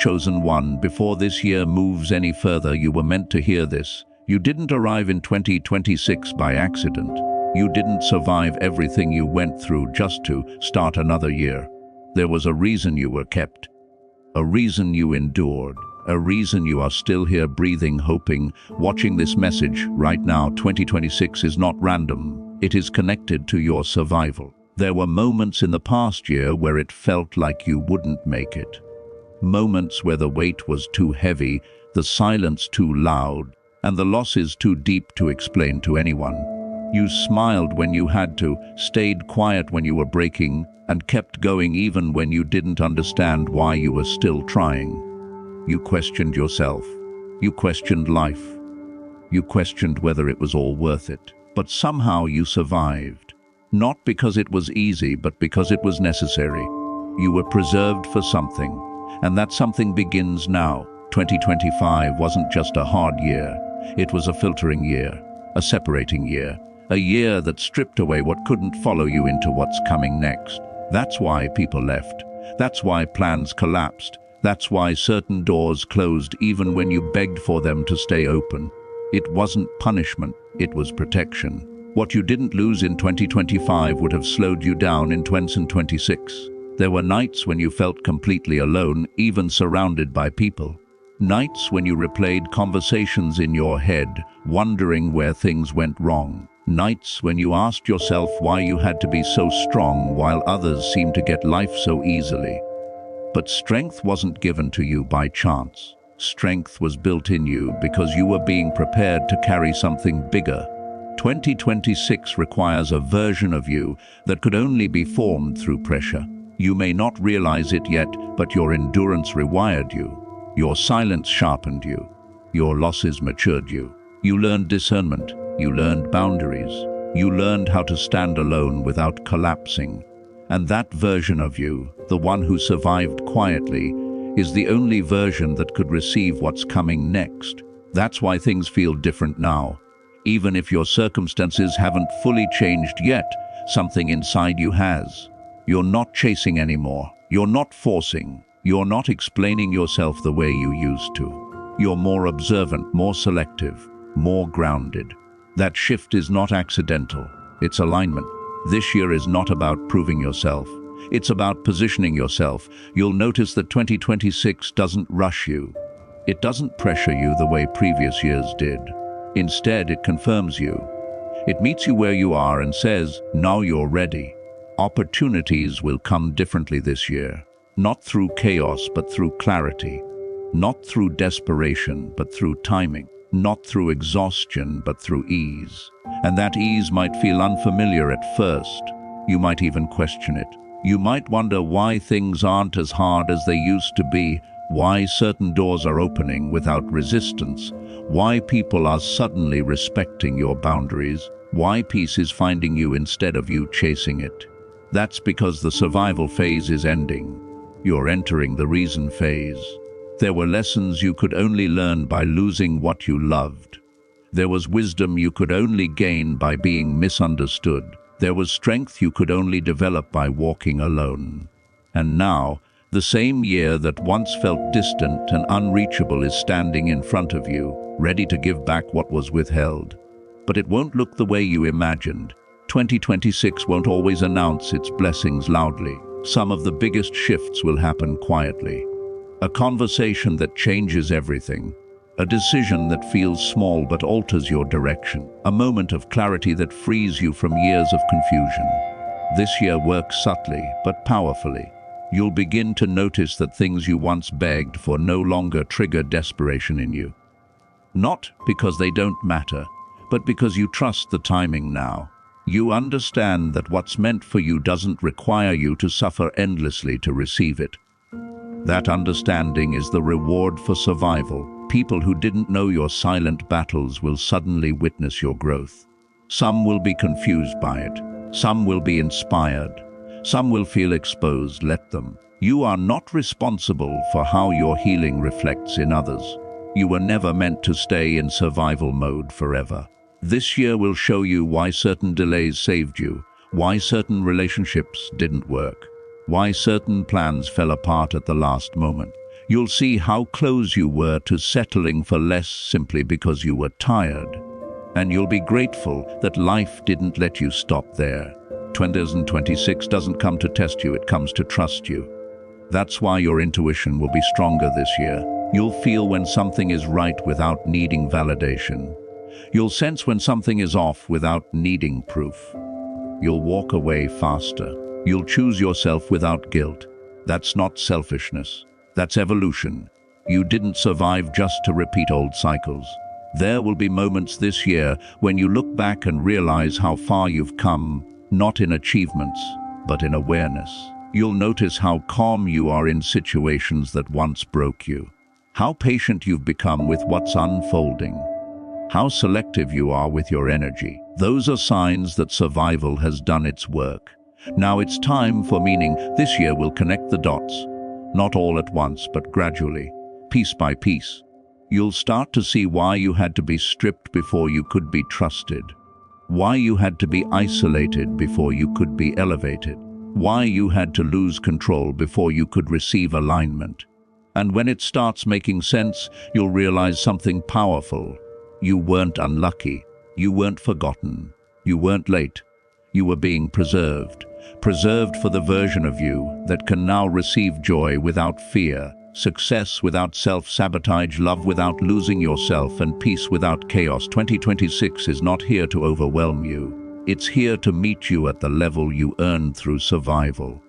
Chosen one, before this year moves any further, you were meant to hear this. You didn't arrive in 2026 by accident. You didn't survive everything you went through just to start another year. There was a reason you were kept, a reason you endured, a reason you are still here breathing, hoping, watching this message right now. 2026 is not random. It is connected to your survival. There were moments in the past year where it felt like you wouldn't make it. Moments where the weight was too heavy, the silence too loud, and the losses too deep to explain to anyone. You smiled when you had to, stayed quiet when you were breaking, and kept going even when you didn't understand why you were still trying. You questioned yourself. You questioned life. You questioned whether it was all worth it. But somehow you survived. Not because it was easy, but because it was necessary. You were preserved for something, and that something begins now. 2025 wasn't just a hard year. It was a filtering year, a separating year, a year that stripped away what couldn't follow you into what's coming next. That's why people left. That's why plans collapsed. That's why certain doors closed even when you begged for them to stay open. It wasn't punishment, it was protection. What you didn't lose in 2025 would have slowed you down in 2026. There were nights when you felt completely alone, even surrounded by people. Nights when you replayed conversations in your head, wondering where things went wrong. Nights when you asked yourself why you had to be so strong while others seemed to get life so easily. But strength wasn't given to you by chance. Strength was built in you because you were being prepared to carry something bigger. 2026 requires a version of you that could only be formed through pressure. You may not realize it yet, but your endurance rewired you. Your silence sharpened you. Your losses matured you. You learned discernment. You learned boundaries. You learned how to stand alone without collapsing. And that version of you, the one who survived quietly, is the only version that could receive what's coming next. That's why things feel different now. Even if your circumstances haven't fully changed yet, something inside you has. You're not chasing anymore. You're not forcing. You're not explaining yourself the way you used to. You're more observant, more selective, more grounded. That shift is not accidental. It's alignment. This year is not about proving yourself. It's about positioning yourself. You'll notice that 2026 doesn't rush you. It doesn't pressure you the way previous years did. Instead, it confirms you. It meets you where you are and says, now you're ready. Opportunities will come differently this year. Not through chaos, but through clarity. Not through desperation, but through timing. Not through exhaustion, but through ease. And that ease might feel unfamiliar at first. You might even question it. You might wonder why things aren't as hard as they used to be, why certain doors are opening without resistance, why people are suddenly respecting your boundaries, why peace is finding you instead of you chasing it. That's because the survival phase is ending. You're entering the reason phase. There were lessons you could only learn by losing what you loved. There was wisdom you could only gain by being misunderstood. There was strength you could only develop by walking alone. And now, the same year that once felt distant and unreachable is standing in front of you, ready to give back what was withheld. But it won't look the way you imagined. 2026 won't always announce its blessings loudly. Some of the biggest shifts will happen quietly. A conversation that changes everything. A decision that feels small but alters your direction. A moment of clarity that frees you from years of confusion. This year works subtly but powerfully. You'll begin to notice that things you once begged for no longer trigger desperation in you. Not because they don't matter, but because you trust the timing now. You understand that what's meant for you doesn't require you to suffer endlessly to receive it. That understanding is the reward for survival. People who didn't know your silent battles will suddenly witness your growth. Some will be confused by it. Some will be inspired. Some will feel exposed. Let them. You are not responsible for how your healing reflects in others. You were never meant to stay in survival mode forever. This year will show you why certain delays saved you, why certain relationships didn't work, why certain plans fell apart at the last moment. You'll see how close you were to settling for less simply because you were tired. And you'll be grateful that life didn't let you stop there. 2026 doesn't come to test you, it comes to trust you. That's why your intuition will be stronger this year. You'll feel when something is right without needing validation. You'll sense when something is off without needing proof. You'll walk away faster. You'll choose yourself without guilt. That's not selfishness. That's evolution. You didn't survive just to repeat old cycles. There will be moments this year when you look back and realize how far you've come, not in achievements, but in awareness. You'll notice how calm you are in situations that once broke you. How patient you've become with what's unfolding. How selective you are with your energy. Those are signs that survival has done its work. Now it's time for meaning. This year will connect the dots. Not all at once, but gradually, piece by piece. You'll start to see why you had to be stripped before you could be trusted. Why you had to be isolated before you could be elevated. Why you had to lose control before you could receive alignment. And when it starts making sense, you'll realize something powerful. You weren't unlucky. You weren't forgotten. You weren't late. You were being preserved. Preserved for the version of you that can now receive joy without fear, success without self-sabotage, love without losing yourself, and peace without chaos. 2026 is not here to overwhelm you. It's here to meet you at the level you earned through survival.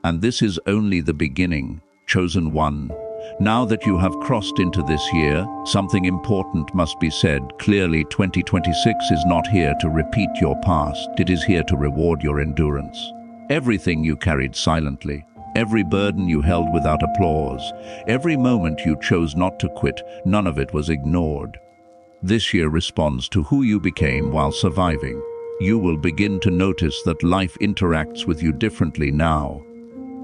And this is only the beginning, chosen one. Now that you have crossed into this year, something important must be said clearly. 2026 is not here to repeat your past. It is here to reward your endurance. Everything you carried silently, every burden you held without applause, every moment you chose not to quit, none of it was ignored. This year responds to who you became while surviving. You will begin to notice that life interacts with you differently now.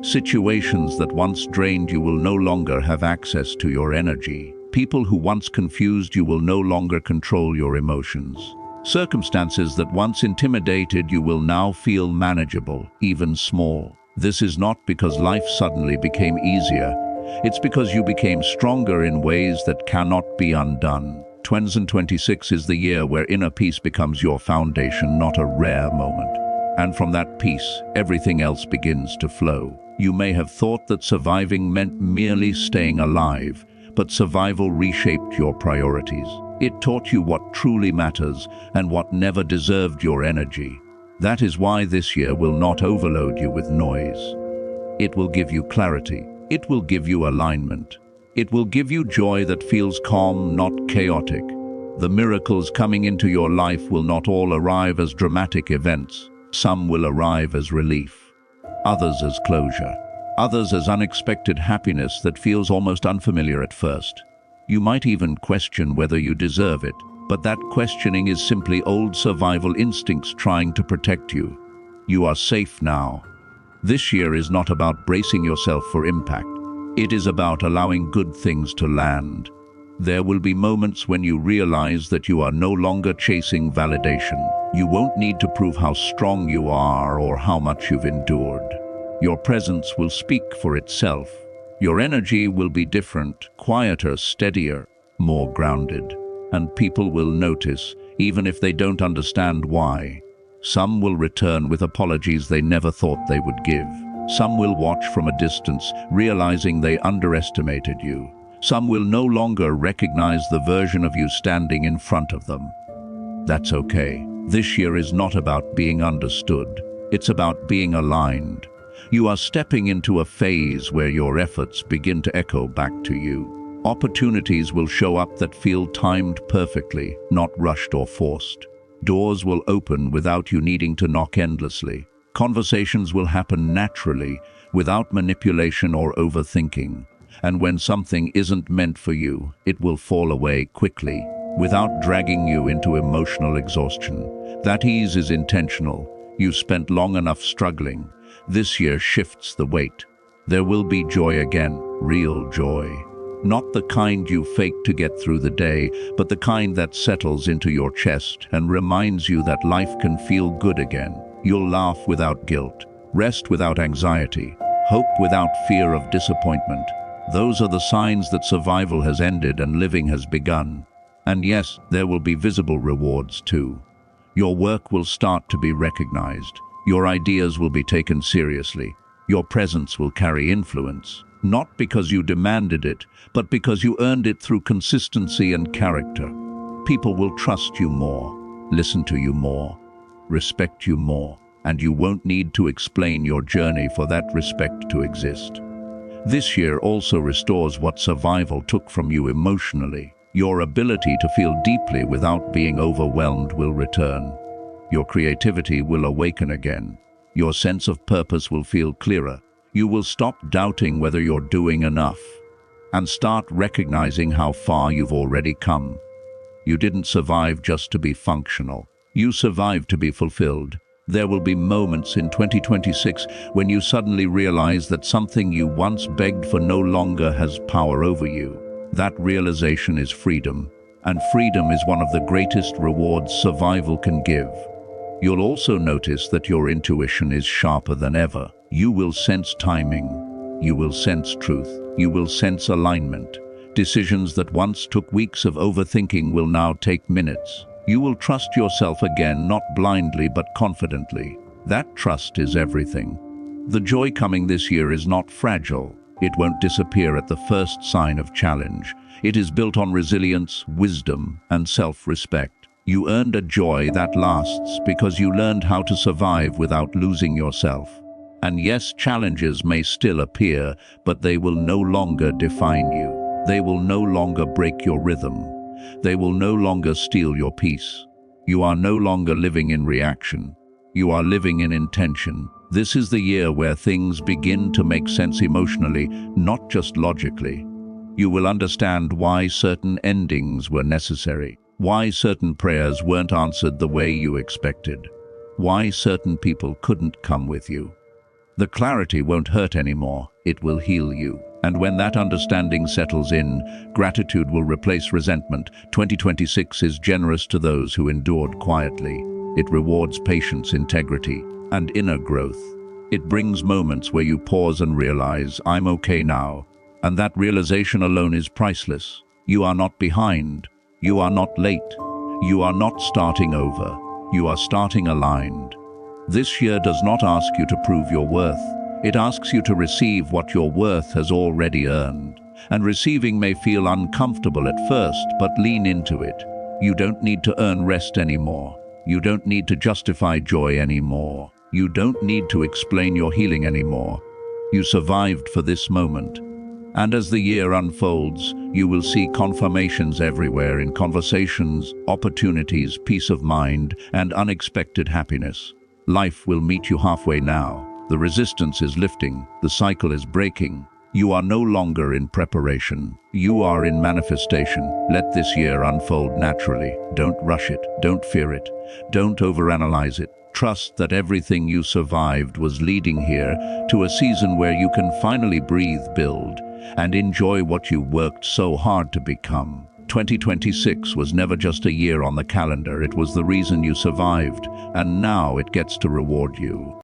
Situations that once drained you will no longer have access to your energy. People who once confused you will no longer control your emotions. Circumstances that once intimidated you will now feel manageable, even small. This is not because life suddenly became easier. It's because you became stronger in ways that cannot be undone. 2026 is the year where inner peace becomes your foundation, not a rare moment. And from that peace, everything else begins to flow. You may have thought that surviving meant merely staying alive, but survival reshaped your priorities. It taught you what truly matters and what never deserved your energy. That is why this year will not overload you with noise. It will give you clarity. It will give you alignment. It will give you joy that feels calm, not chaotic. The miracles coming into your life will not all arrive as dramatic events. Some will arrive as relief, others as closure, others as unexpected happiness that feels almost unfamiliar at first. You might even question whether you deserve it, but that questioning is simply old survival instincts trying to protect you. You are safe now. This year is not about bracing yourself for impact. It is about allowing good things to land. There will be moments when you realize that you are no longer chasing validation. You won't need to prove how strong you are or how much you've endured. Your presence will speak for itself. Your energy will be different, quieter, steadier, more grounded. And people will notice, even if they don't understand why. Some will return with apologies they never thought they would give. Some will watch from a distance, realizing they underestimated you. Some will no longer recognize the version of you standing in front of them. That's okay. This year is not about being understood. It's about being aligned. You are stepping into a phase where your efforts begin to echo back to you. Opportunities will show up that feel timed perfectly, not rushed or forced. Doors will open without you needing to knock endlessly. Conversations will happen naturally, without manipulation or overthinking. And when something isn't meant for you, it will fall away quickly, without dragging you into emotional exhaustion. That ease is intentional. You spent long enough struggling. This year shifts the weight. There will be joy again, real joy. Not the kind you fake to get through the day, but the kind that settles into your chest and reminds you that life can feel good again. You'll laugh without guilt, rest without anxiety, hope without fear of disappointment. Those are the signs that survival has ended and living has begun. And yes, there will be visible rewards too. Your work will start to be recognized. Your ideas will be taken seriously. Your presence will carry influence, not because you demanded it, but because you earned it through consistency and character. People will trust you more, listen to you more, respect you more, and you won't need to explain your journey for that respect to exist. This year also restores what survival took from you emotionally. Your ability to feel deeply without being overwhelmed will return. Your creativity will awaken again. Your sense of purpose will feel clearer. You will stop doubting whether you're doing enough and start recognizing how far you've already come. You didn't survive just to be functional. You survived to be fulfilled. There will be moments in 2026 when you suddenly realize that something you once begged for no longer has power over you. That realization is freedom, and freedom is one of the greatest rewards survival can give. You'll also notice that your intuition is sharper than ever. You will sense timing. You will sense truth. You will sense alignment. Decisions that once took weeks of overthinking will now take minutes. You will trust yourself again, not blindly but confidently. That trust is everything. The joy coming this year is not fragile. It won't disappear at the first sign of challenge. It is built on resilience, wisdom, and self-respect. You earned a joy that lasts because you learned how to survive without losing yourself. And yes, challenges may still appear, but they will no longer define you. They will no longer break your rhythm. They will no longer steal your peace. You are no longer living in reaction. You are living in intention. This is the year where things begin to make sense emotionally, not just logically. You will understand why certain endings were necessary, why certain prayers weren't answered the way you expected, why certain people couldn't come with you. The clarity won't hurt anymore, it will heal you. And when that understanding settles in, gratitude will replace resentment. 2026 is generous to those who endured quietly. It rewards patience, integrity, and inner growth. It brings moments where you pause and realize, I'm okay now. And that realization alone is priceless. You are not behind. You are not late. You are not starting over. You are starting aligned. This year does not ask you to prove your worth. It asks you to receive what your worth has already earned. And receiving may feel uncomfortable at first, but lean into it. You don't need to earn rest anymore. You don't need to justify joy anymore. You don't need to explain your healing anymore. You survived for this moment. And as the year unfolds, you will see confirmations everywhere in conversations, opportunities, peace of mind, and unexpected happiness. Life will meet you halfway now. The resistance is lifting, the cycle is breaking. You are no longer in preparation. You are in manifestation. Let this year unfold naturally. Don't rush it. Don't fear it. Don't overanalyze it. Trust that everything you survived was leading here to a season where you can finally breathe, build, and enjoy what you worked so hard to become. 2026 was never just a year on the calendar. It was the reason you survived, and now it gets to reward you.